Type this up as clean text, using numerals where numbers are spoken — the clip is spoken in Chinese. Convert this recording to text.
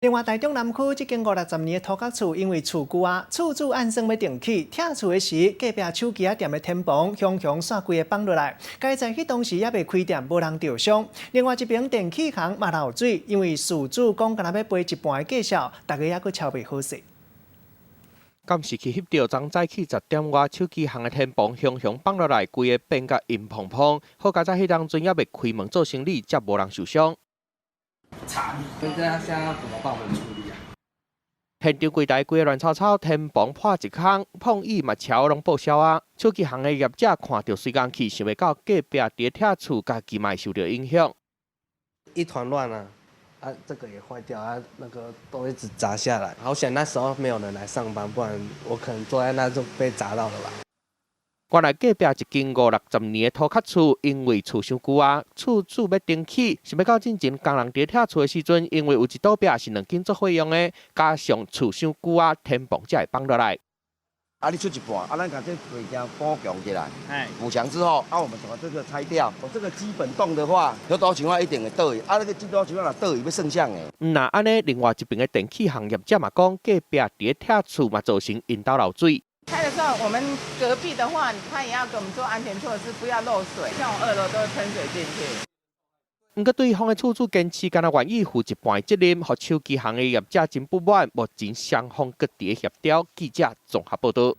另外，台中南区这间50年的土角厝，因为厝旧啊，厝主按算要重启，拆厝的时，隔壁手机店的天棚熊煞规个放落来，该在迄当时也未开店，无人受伤。另外一边电器行嘛漏水，因为事主讲敢若要赔一半的价数，大家也阁敲袂好势。监视器翕到昨早起10点外，手机行的天棚熊放落来，规个变甲阴蓬蓬。好佳在迄当阵也未开门做生意，才无人受伤。现在怎么帮我们处理啊？现场柜台规个乱草草，天棚破一空，碰椅嘛桥拢报销啊。手机行的业者看到水工气，想袂到隔壁伫拆厝，家己嘛受到影响，一团乱啊！啊，这个也坏掉啊，那个都一直砸下来。好险那时候没有人来上班，不然我可能坐在那就被砸到了吧。原来隔壁一间50-60年的土角厝，因为厝伤旧啊，厝主要重启，想要到进前工人伫拆厝的时阵，因为有一道壁是2间做费用的，加上厝伤旧啊，天棚才会放落来。啊，你出一半，啊，咱把这水箱补强起来，补强之后，啊，我们把这个拆掉。我这个基本洞的话，有多情况一定会倒去，啊，那个这多情况若倒去要剩项的。那安尼，另外一边的电器行业者嘛讲，隔壁伫拆厝嘛造成因兜漏水。开的时候，我们隔壁的话，他也要给我们做安全措施，不要漏水。像我2楼都会喷水进去。不过对方的厝主坚持，敢若愿意负一半的责任，和手机行的业者真不满。目前双方各地的协调，记者综合报道。